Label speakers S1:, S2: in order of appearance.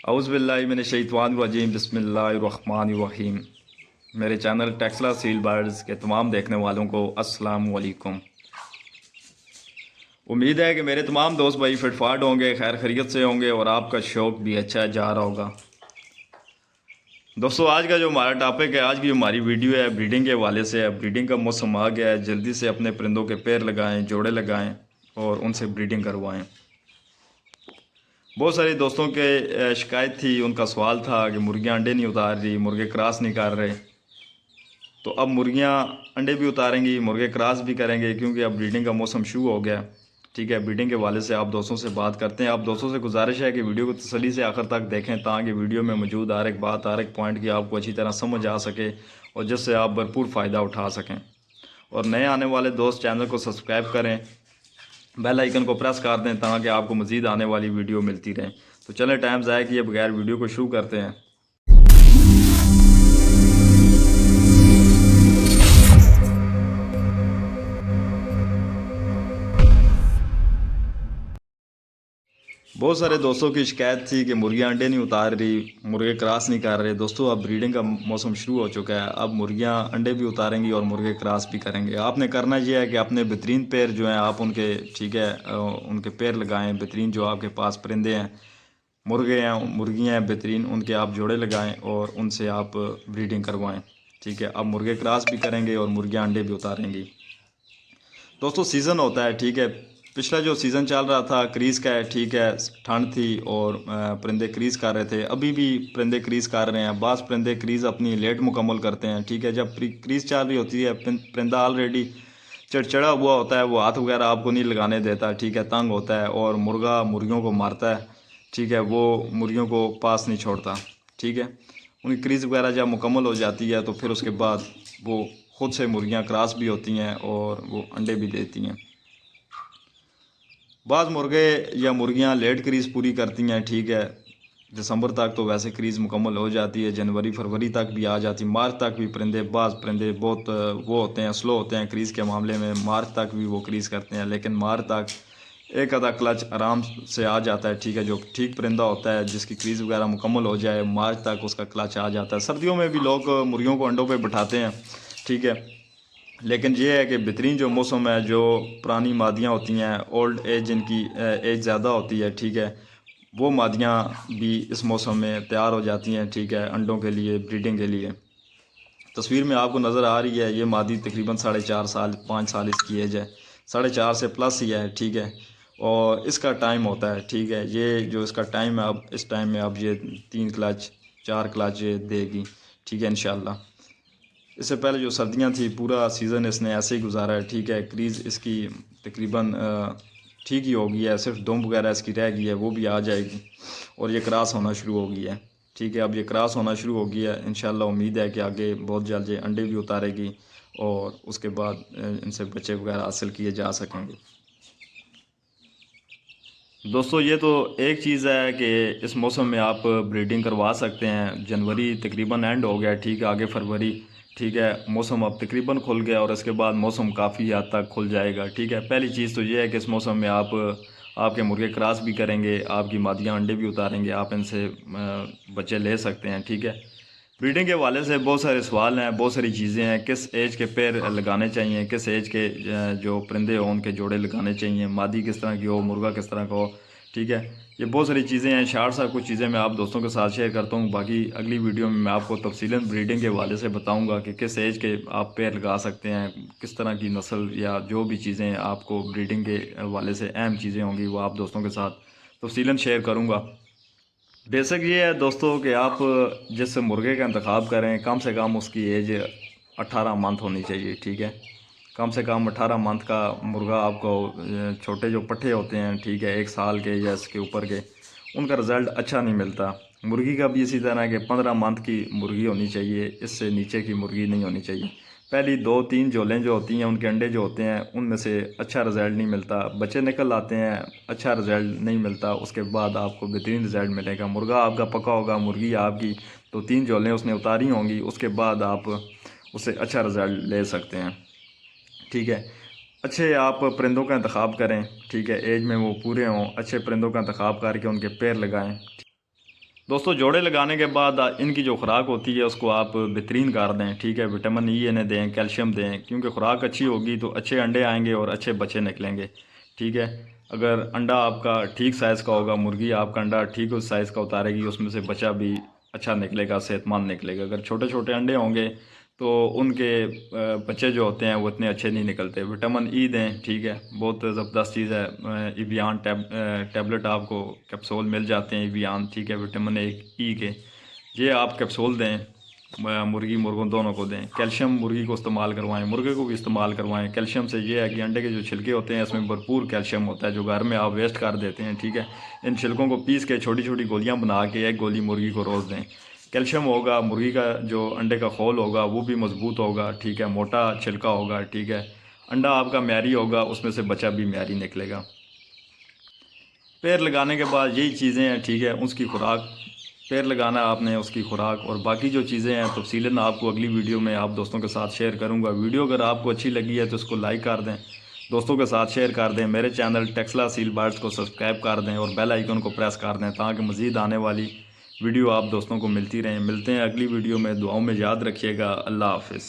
S1: औज़ुबिल्लाहि मिनश्शैतानिर्रजीम बिस्मिल्लाहिर्रहमानिर्रहीम। मेरे channel Taxila seal birds के तमाम देखने वालों को अस्सलामु अलैकुम। उम्मीद है कि मेरे तमाम दोस्त भाई फिटफाट होंगे, खैर खैरियत से होंगे और आपका शौक़ भी अच्छा जा रहा होगा। दोस्तों, आज का जो हमारा टॉपिक है, आज की जो हमारी वीडियो है ब्रीडिंग के हवाले से है। ब्रीडिंग का मौसम आ गया है, जल्दी से अपने परिंदों के पैर लगाएँ, जोड़े लगाएँ और उनसे ब्रीडिंग करवाएँ। बहुत सारे दोस्तों के शिकायत थी, उनका सवाल था कि मुर्गियाँ अंडे नहीं उतार रही, मुर्गे क्रॉस नहीं कर रहे। तो अब मुर्गियाँ अंडे भी उतारेंगी, मुर्गे क्रॉस भी करेंगे, क्योंकि अब ब्रीडिंग का मौसम शुरू हो गया। ठीक है, ब्रीडिंग के वाले से आप दोस्तों से बात करते हैं। आप दोस्तों से गुजारिश है कि वीडियो को तसल्ली से आखिर तक देखें, ताकि वीडियो में मौजूद हर एक बात, हर एक पॉइंट की आपको अच्छी तरह समझ आ सके और जिससे आप भरपूर फ़ायदा उठा सकें। और नए आने वाले दोस्त चैनल को सब्सक्राइब करें, बेल आइकन को प्रेस कर दें, ताकि आपको मज़ीद आने वाली वीडियो मिलती रहे। तो चलें, टाइम ज़ाया किए बगैर वीडियो को शुरू करते हैं। बहुत सारे दोस्तों की शिकायत थी कि मुर्गियाँ अंडे नहीं उतार रही, मुर्गे क्रॉस नहीं कर रहे। दोस्तों, अब ब्रीडिंग का मौसम शुरू हो चुका है। अब मुर्गियाँ अंडे भी उतारेंगी और मुर्गे क्रॉस भी करेंगे। आपने करना यह है कि अपने बेहतरीन पैर जो हैं आप उनके, ठीक है, उनके पैर लगाएं। बेहतरीन जो आपके पास परिंदे हैं, मुर्गे हैं, मुर्गियाँ हैं बेहतरीन, उनके आप जोड़े लगाएँ और उनसे आप ब्रीडिंग करवाएँ। ठीक है, अब मुर्गे क्रॉस भी करेंगे और मुर्गियाँ अंडे भी उतारेंगी। दोस्तों, सीज़न होता है, ठीक है। पिछला जो सीज़न चल रहा था क्रीज़ का है, ठीक है, ठंड थी और परिंदे क्रीज़ कर रहे थे। अभी भी परिंदे क्रीज़ कर रहे हैं। बाज़ परिंदे क्रीज़ अपनी लेट मुकम्मल करते हैं, ठीक है। जब क्रीज़ चल रही होती है, परिंदा ऑलरेडी चिड़चिड़ा हुआ होता है, वो हाथ वगैरह आपको नहीं लगाने देता, ठीक है, तंग होता है और मुर्गा मुर्गियों को मारता है, ठीक है, वो मुर्गियों को पास नहीं छोड़ता, ठीक है। उनकी क्रीज़ वगैरह जब मुकम्मल हो जाती है तो फिर उसके बाद वो खुद से मुर्गियाँ क्रॉस भी होती हैं और वो अंडे भी देती हैं। बाज़ मुर्गे या मुर्गियाँ लेट क्रीज़ पूरी करती हैं, ठीक है। दिसंबर तक तो वैसे क्रीज़ मुकम्मल हो जाती है, जनवरी फरवरी तक भी आ जाती है, मार्च तक भी परिंदे, बाज़ परिंदे बहुत वो होते हैं, स्लो होते हैं क्रीज़ के मामले में। मार्च तक भी वो क्रीज़ करते हैं, लेकिन मार्च तक एक आधा क्लच आराम से आ जाता है, ठीक है। जो ठीक परिंदा होता है जिसकी क्रीज़ वगैरह मुकम्मल हो जाए, मार्च तक उसका क्लच आ जाता है। सर्दियों में भी लोग मुर्गियों को अंडों पे बिठाते हैं, ठीक है। लेकिन ये है कि बेहतरीन जो मौसम है, जो पुरानी मादियाँ होती हैं, ओल्ड एज जिनकी एज ज़्यादा होती है, ठीक है, वो मादियाँ भी इस मौसम में तैयार हो जाती हैं, ठीक है, अंडों के लिए, ब्रीडिंग के लिए। तस्वीर में आपको नज़र आ रही है, ये मादी तकरीबन 4.5 साल 5 साल इसकी एज है, 4.5 से प्लस ही है, ठीक है। और इसका टाइम होता है, ठीक है, ये जो इसका टाइम है, अब इस टाइम में अब ये 3 क्लच 4 क्लच ये देगी, ठीक है, इंशाल्लाह। इससे पहले जो सर्दियां थी, पूरा सीज़न इसने ऐसे ही गुजारा है, ठीक है। क्रीज़ इसकी तकरीबन ठीक ही हो गई है, सिर्फ दुम वगैरह इसकी रह गई है, वो भी आ जाएगी और ये क्रॉस होना शुरू हो गई है, ठीक है। अब ये क्रॉस होना शुरू हो गया है, इंशाल्लाह उम्मीद है कि आगे बहुत जल्द ये अंडे भी उतारेगी और उसके बाद इनसे बच्चे वगैरह हासिल किए जा सकेंगे। दोस्तों, ये तो एक चीज़ है कि इस मौसम में आप ब्रीडिंग करवा सकते हैं। जनवरी तकरीबन एंड हो गया, ठीक है, आगे फरवरी, ठीक है, मौसम अब तकरीबन खुल गया और इसके बाद मौसम काफ़ी हद तक खुल जाएगा, ठीक है। पहली चीज़ तो ये है कि इस मौसम में आपके मुर्गे क्रॉस भी करेंगे, आपकी मादियाँ अंडे भी उतारेंगे, आप इनसे बच्चे ले सकते हैं, ठीक है। ब्रीडिंग के हवाले से बहुत सारे सवाल हैं, बहुत सारी चीज़ें हैं। किस एज के पैर लगाने चाहिए, किस एज के जो परिंदे हों उनके जोड़े लगाने चाहिए, मादी किस तरह की हो, मुर्गा किस तरह का हो, ठीक है। ये बहुत सारी चीज़ें हैं। शार्ट सा कुछ चीज़ें मैं आप दोस्तों के साथ शेयर करता हूँ, बाकी अगली वीडियो में मैं आपको तफसीलन ब्रीडिंग के हवाले से बताऊँगा कि किस एज के आप पैर लगा सकते हैं, किस तरह की नस्ल या जो भी चीज़ें आपको ब्रीडिंग के हवाले से अहम चीज़ें होंगी वो आप दोस्तों के साथ तफसीलन शेयर करूँगा। बेसिक ये है दोस्तों कि आप जिस मुर्गे का इंतखाब करें, कम से कम उसकी एज 18 मंथ होनी चाहिए, ठीक है। कम से कम 18 मंथ का मुर्गा आपको, छोटे जो पट्ठे होते हैं, ठीक है, 1 साल के या इसके ऊपर के, उनका रिज़ल्ट अच्छा नहीं मिलता। मुर्गी का भी इसी तरह के 15 मंथ की मुर्गी होनी चाहिए, इससे नीचे की मुर्गी नहीं होनी चाहिए। पहली 2-3 जोलें जो होती हैं, उनके अंडे जो होते हैं, उनमें से अच्छा रिज़ल्ट नहीं मिलता, बच्चे निकल आते हैं, अच्छा रिज़ल्ट नहीं मिलता, उसके बाद आपको बेहतरीन रिज़ल्ट मिलेगा। मुर्गा आपका पका होगा, मुर्गी आपकी 2-3 जोलें उसने उतारी होंगी, उसके बाद आप उससे अच्छा रिज़ल्ट ले सकते हैं, ठीक है। अच्छे आप परिंदों का इंतखाब करें, ठीक है, एज में वो पूरे हों, अच्छे परिंदों का इंतखाब करके उनके पैर लगाएं। दोस्तों जोड़े लगाने के बाद इनकी जो खुराक होती है उसको आप बेहतरीन कर दें, ठीक है। विटामिन ई इन्हें दें, कैल्शियम दें, क्योंकि खुराक अच्छी होगी तो अच्छे अंडे आएंगे और अच्छे बच्चे निकलेंगे, ठीक है। अगर अंडा आपका ठीक साइज़ का होगा, मुर्गी आपका अंडा ठीक उस साइज़ का उतारेगी, उसमें से बच्चा भी अच्छा निकलेगा, सेहतमंद निकलेगा। अगर छोटे छोटे अंडे होंगे तो उनके बच्चे जो होते हैं वो इतने अच्छे नहीं निकलते। विटामिन ई दें, ठीक है, बहुत ज़बरदस्त चीज़ है। इवियान टैबलेट आपको कैप्सूल मिल जाते हैं इवियान, ठीक है, विटामिन ई के, ये आप कैप्सूल दें। मुर्गी मुर्गों दोनों को दें। कैल्शियम मुर्गी को इस्तेमाल करवाएं, मुर्गे को भी इस्तेमाल करवाएं। कैल्शियम से ये है कि अंडे के जो छिलके होते हैं इसमें भरपूर कैल्शियम होता है, जो घर में आप वेस्ट कर देते हैं, ठीक है। इन छिलकों को पीस के छोटी छोटी गोलियां बना के एक गोली मुर्गी को रोज़ दें। कैल्शियम होगा, मुर्गी का जो अंडे का खोल होगा वो भी मजबूत होगा, ठीक है, मोटा छिलका होगा, ठीक है। अंडा आपका म्यारी होगा, उसमें से बच्चा भी म्यारी निकलेगा। पैर लगाने के बाद यही चीज़ें हैं, ठीक है। उसकी खुराक, पैर लगाना आपने, उसकी खुराक और बाकी जो चीज़ें हैं तफसीलन आपको अगली वीडियो में आप दोस्तों के साथ शेयर करूंगा। वीडियो अगर आपको अच्छी लगी है तो उसको लाइक कर दें, दोस्तों के साथ शेयर कर दें। मेरे चैनल टेक्सला सील बर्ड्स को सब्सक्राइब कर दें और बेल आइकन को प्रेस कर दें ताकि मज़ीद आने वाली वीडियो आप दोस्तों को मिलती रहें। मिलते हैं अगली वीडियो में, दुआओं में याद रखिएगा। अल्लाह हाफिज़।